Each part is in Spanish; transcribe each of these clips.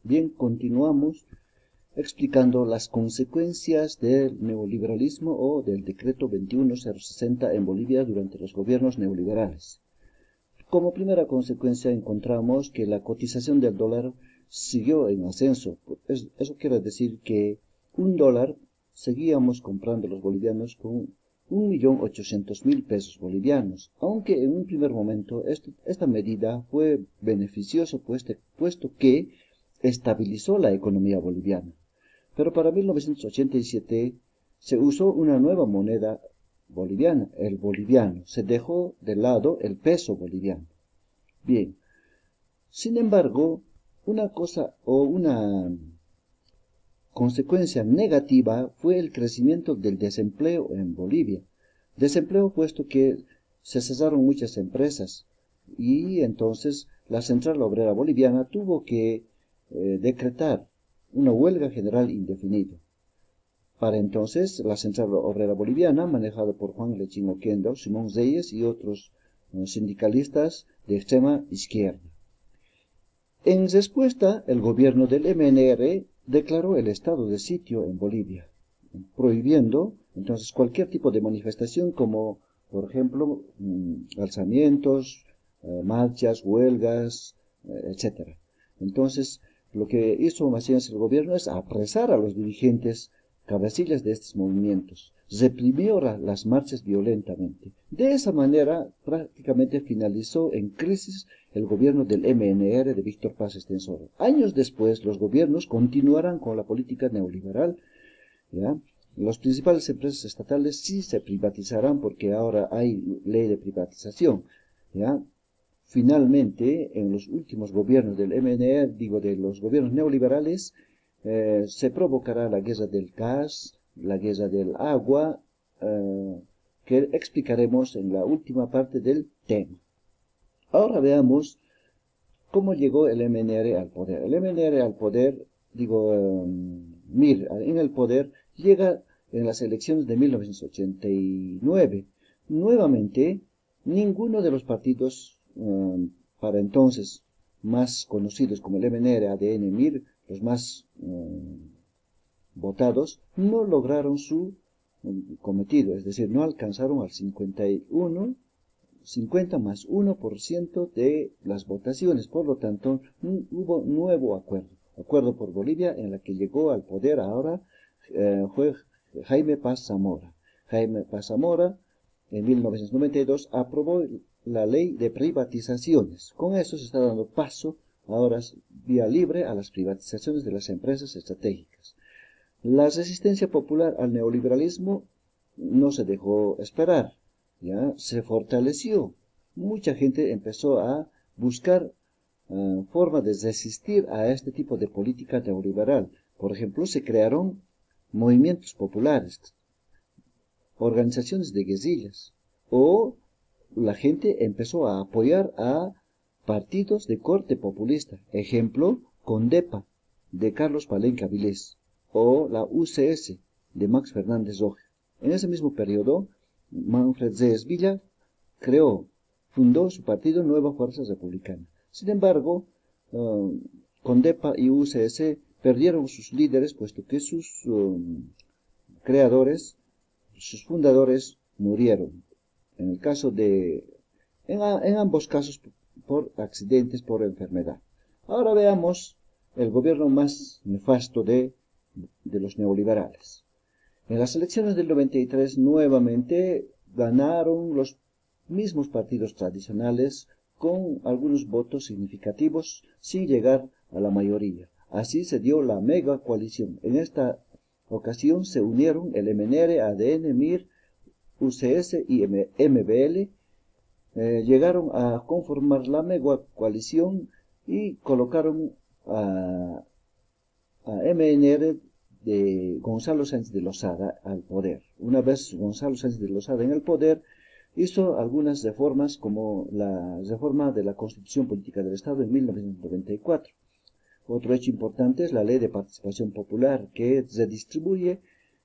Bien, continuamos explicando las consecuencias del neoliberalismo o del decreto 21060 en Bolivia durante los gobiernos neoliberales. Como primera consecuencia encontramos que la cotización del dólar siguió en ascenso. Eso quiere decir que un dólar seguíamos comprando los bolivianos con 1.800.000 pesos bolivianos, aunque en un primer momento esta medida fue beneficiosa puesto que estabilizó la economía boliviana. Pero para 1987 se usó una nueva moneda boliviana, el boliviano. Se dejó de lado el peso boliviano. Bien, sin embargo, una consecuencia negativa fue el crecimiento del desempleo en Bolivia. Desempleo puesto que se cesaron muchas empresas y entonces la Central Obrera Boliviana tuvo que decretar una huelga general indefinida. Para entonces, la Central Obrera Boliviana, manejada por Juan Lechín Oquendo, Simón Reyes y otros sindicalistas de extrema izquierda. En respuesta, el gobierno del MNR declaró el estado de sitio en Bolivia, prohibiendo entonces cualquier tipo de manifestación como, por ejemplo, alzamientos, marchas, huelgas, etc. Entonces, lo que hizo Macías el gobierno es apresar a los dirigentes cabecillas de estos movimientos, reprimió las marchas violentamente. De esa manera, prácticamente finalizó en crisis el gobierno del MNR de Víctor Paz Estenssoro. Años después, los gobiernos continuarán con la política neoliberal, ¿ya? Las principales empresas estatales sí se privatizarán porque ahora hay ley de privatización, ¿ya? Finalmente, en los últimos gobiernos del MNR, de los gobiernos neoliberales, se provocará la guerra del gas, la guerra del agua, que explicaremos en la última parte del tema. Ahora veamos cómo llegó el MNR al poder. El MNR al poder, MIR, en el poder, llega en las elecciones de 1989. Nuevamente, ninguno de los partidos para entonces más conocidos como el MNR, ADN, MIR, los más votados, no lograron su cometido, es decir, no alcanzaron al 50 más 1% de las votaciones. Por lo tanto, hubo nuevo acuerdo por Bolivia, en la que llegó al poder ahora fue Jaime Paz Zamora. Jaime Paz Zamora en 1992 aprobó la ley de privatizaciones. Con eso se está dando paso ahora vía libre a las privatizaciones de las empresas estratégicas. La resistencia popular al neoliberalismo no se dejó esperar, ya se fortaleció. Mucha gente empezó a buscar formas de resistir a este tipo de política neoliberal. Por ejemplo, se crearon movimientos populares, organizaciones de guerrillas, o la gente empezó a apoyar a partidos de corte populista. Ejemplo, Condepa, de Carlos Palenque Avilés, o la UCS, de Max Fernández Roja. En ese mismo periodo, Manfred Zéez Villa fundó su partido Nueva Fuerza Republicana. Sin embargo, Condepa y UCS perdieron sus líderes, puesto que sus fundadores murieron. En ambos casos por accidentes, por enfermedad. Ahora veamos el gobierno más nefasto de los neoliberales. En las elecciones del 93 nuevamente ganaron los mismos partidos tradicionales con algunos votos significativos sin llegar a la mayoría. Así se dio la mega coalición. En esta ocasión se unieron el MNR, ADN, MIR, UCS y MBL. Llegaron a conformar la mega coalición y colocaron a MNR de Gonzalo Sánchez de Lozada al poder. Una vez Gonzalo Sánchez de Lozada en el poder, hizo algunas reformas, como la reforma de la Constitución Política del Estado en 1994. Otro hecho importante es la Ley de Participación Popular, que redistribuye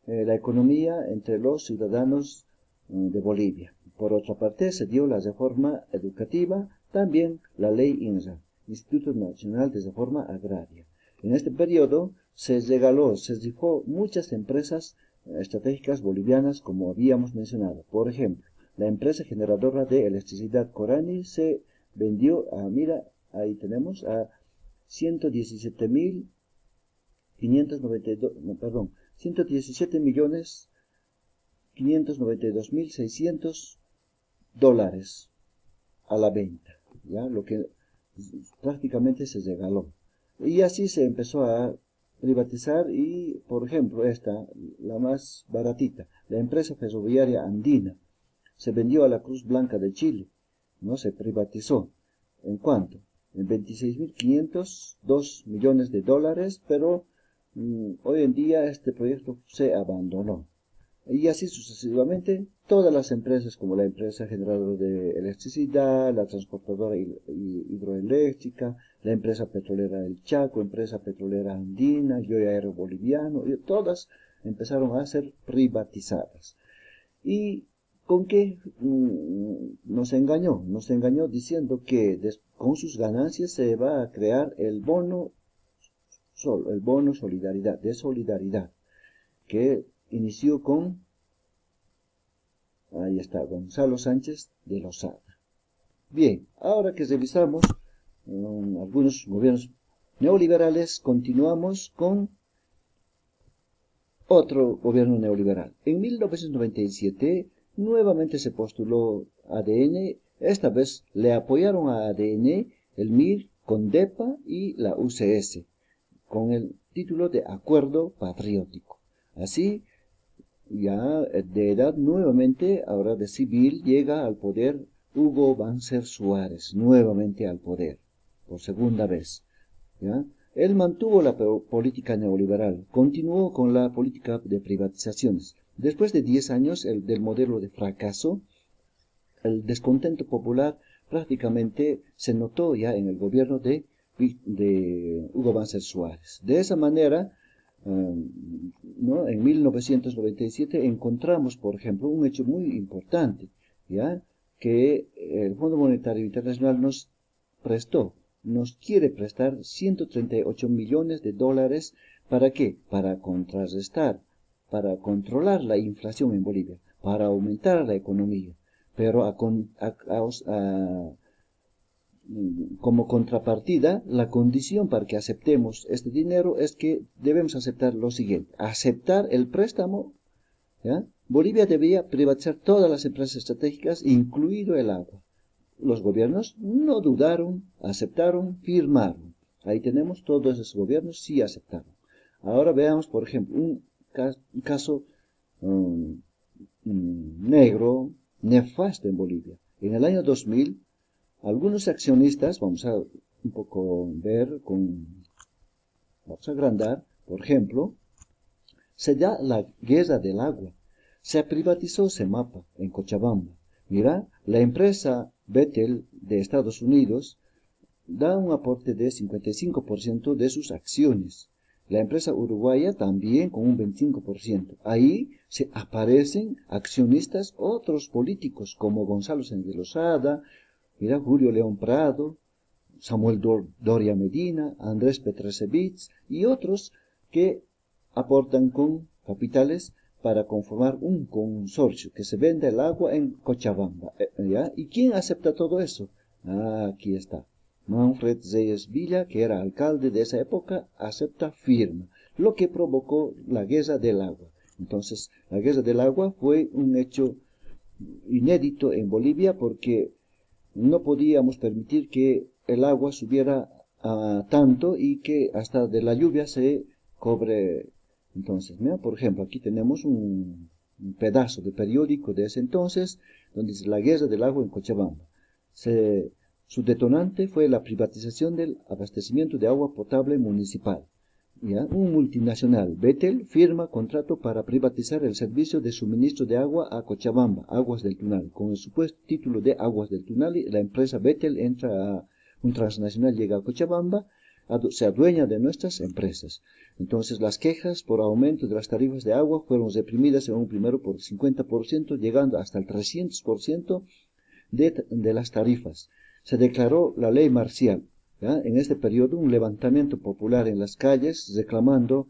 la economía entre los ciudadanos de Bolivia. Por otra parte, se dio la reforma educativa, también la Ley INRA, Instituto Nacional de Reforma Agraria. En este periodo se rifó muchas empresas estratégicas bolivianas, como habíamos mencionado. Por ejemplo, la empresa generadora de electricidad Corani se vendió mira, ahí tenemos, a 117.592, no, perdón, 117.592.600 dólares a la venta, ¿ya? Lo que prácticamente se regaló. Y así se empezó a privatizar y, por ejemplo, la más baratita, la empresa ferroviaria andina, se vendió a la Cruz Blanca de Chile, ¿no? Se privatizó. ¿En cuánto? En 26.502 millones de dólares, pero hoy en día este proyecto se abandonó. Y así sucesivamente, todas las empresas, como la empresa generadora de electricidad, la transportadora hidroeléctrica, la empresa petrolera del Chaco, empresa petrolera andina, Yoya Aero Boliviano, y todas empezaron a ser privatizadas. ¿Y con qué nos engañó? Nos engañó diciendo que con sus ganancias se va a crear el bono solidaridad, que inició con, ahí está, Gonzalo Sánchez de Lozada. Bien, ahora que revisamos algunos gobiernos neoliberales, continuamos con otro gobierno neoliberal. En 1997 nuevamente se postuló ADN, esta vez le apoyaron a ADN el MIR, CONDEPA y la UCS, con el título de Acuerdo Patriótico. Así, ya de edad nuevamente, ahora de civil, llega al poder Hugo Banzer Suárez, nuevamente al poder, por segunda vez, ¿ya? Él mantuvo la política neoliberal, continuó con la política de privatizaciones. Después de 10 años del modelo de fracaso, el descontento popular prácticamente se notó ya en el gobierno de Hugo Banzer Suárez. De esa manera, ¿no? En 1997 encontramos, por ejemplo, un hecho muy importante, ¿ya? Que el Fondo Monetario Internacional nos quiere prestar 138 millones de dólares. ¿Para qué? Para contrarrestar, para controlar la inflación en Bolivia, para aumentar la economía. Pero como contrapartida, la condición para que aceptemos este dinero es que debemos aceptar lo siguiente: aceptar el préstamo, ¿ya? Bolivia debía privatizar todas las empresas estratégicas, incluido el agua. Los gobiernos no dudaron, aceptaron, firmaron. Ahí tenemos, todos esos gobiernos sí aceptaron. Ahora veamos, por ejemplo, un caso negro, nefasto en Bolivia. En el año 2000, algunos accionistas, vamos a un poco ver, vamos a agrandar, por ejemplo, se da la guerra del agua. Se privatizó CEMAPA en Cochabamba. Mira, la empresa Bethel de Estados Unidos da un aporte de 55% de sus acciones. La empresa uruguaya también con un 25%. Ahí se aparecen accionistas otros políticos como Gonzalo Sánchez de Lozada, mira, Julio León Prado, Samuel Doria Medina, Andrés Petrasevich y otros que aportan con capitales para conformar un consorcio que se venda el agua en Cochabamba, ¿ya? ¿Y quién acepta todo eso? Aquí está. Manfred Reyes Villa, que era alcalde de esa época, acepta, firma, lo que provocó la guerra del agua. Entonces, la guerra del agua fue un hecho inédito en Bolivia porque no podíamos permitir que el agua subiera tanto y que hasta de la lluvia se cobre. Entonces, mira, por ejemplo, aquí tenemos un pedazo de periódico de ese entonces, donde dice la guerra del agua en Cochabamba. Su detonante fue la privatización del abastecimiento de agua potable municipal. ¿Ya? Un multinacional, Bethel, firma contrato para privatizar el servicio de suministro de agua a Cochabamba, Aguas del Tunal. Con el supuesto título de Aguas del Tunal, la empresa Bethel un transnacional llega a Cochabamba, se adueña de nuestras empresas. Entonces las quejas por aumento de las tarifas de agua fueron reprimidas en un primero por 50%, llegando hasta el 300% de las tarifas. Se declaró la ley marcial, ¿ya? En este periodo, un levantamiento popular en las calles reclamando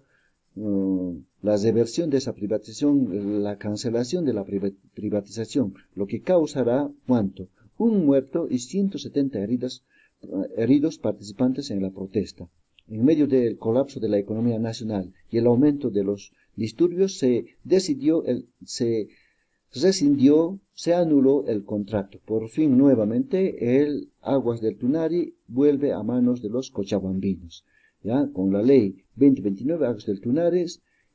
la reversión de esa privatización, la cancelación de la privatización, lo que causará, ¿cuánto? Un muerto y 170 heridos participantes en la protesta. En medio del colapso de la economía nacional y el aumento de los disturbios, se rescindió, se anuló el contrato. Por fin, nuevamente, el Aguas del Tunari vuelve a manos de los cochabambinos. ¿Ya? Con la ley 2029, Aguas del Tunari,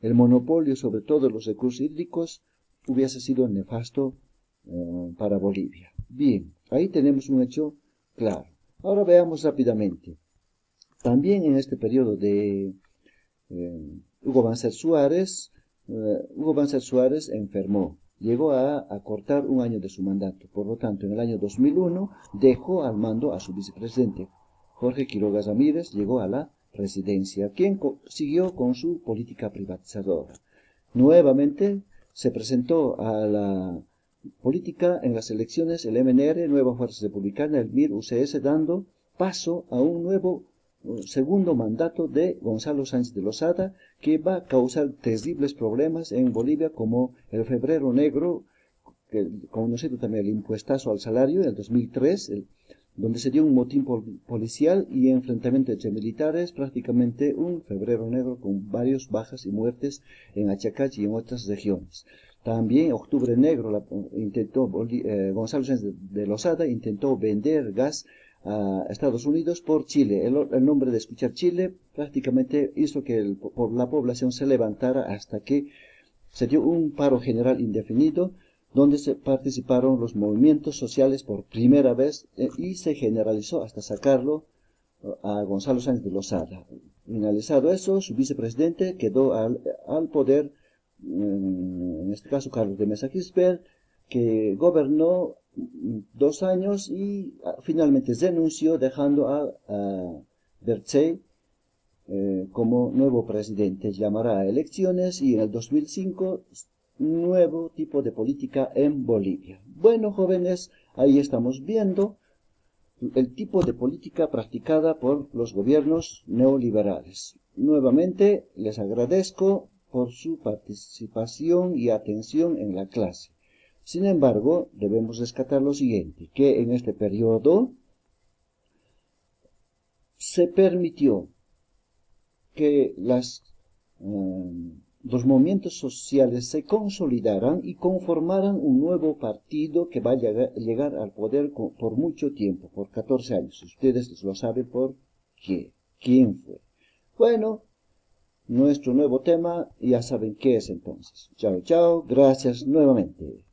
el monopolio sobre todos los recursos hídricos hubiese sido nefasto para Bolivia. Bien, ahí tenemos un hecho claro. Ahora veamos rápidamente. También en este periodo de Hugo Banzer Suárez enfermó. Llegó a acortar un año de su mandato. Por lo tanto, en el año 2001 dejó al mando a su vicepresidente. Jorge Quiroga Ramírez llegó a la presidencia, quien siguió con su política privatizadora. Nuevamente se presentó a la política en las elecciones el MNR, Nueva Fuerza Republicana, el MIR-UCS, dando paso a un nuevo segundo mandato de Gonzalo Sánchez de Lozada, que va a causar terribles problemas en Bolivia, como el Febrero Negro, conocido también el impuestazo al salario, en el 2003, donde se dio un motín policial y enfrentamiento entre militares, prácticamente un Febrero Negro con varias bajas y muertes en Achacach y en otras regiones. También Octubre Negro, Gonzalo Sánchez de Lozada intentó vender gas a Estados Unidos por Chile. El nombre de escuchar Chile prácticamente hizo que la población se levantara hasta que se dio un paro general indefinido, donde se participaron los movimientos sociales por primera vez y se generalizó hasta sacarlo a Gonzalo Sánchez de Lozada. Finalizado eso, su vicepresidente quedó al poder, en este caso Carlos de Mesa Quisper, que gobernó 2 años y finalmente renunció, dejando a Bertzey como nuevo presidente. Llamará a elecciones y en el 2005 nuevo tipo de política en Bolivia. Bueno, jóvenes, ahí estamos viendo el tipo de política practicada por los gobiernos neoliberales. Nuevamente les agradezco por su participación y atención en la clase. Sin embargo, debemos rescatar lo siguiente, que en este periodo se permitió que los movimientos sociales se consolidaran y conformaran un nuevo partido que va a llegar al poder por mucho tiempo, por 14 años. Ustedes lo saben por qué, quién fue. Bueno, nuestro nuevo tema, ya saben qué es entonces. Chao, chao, gracias nuevamente.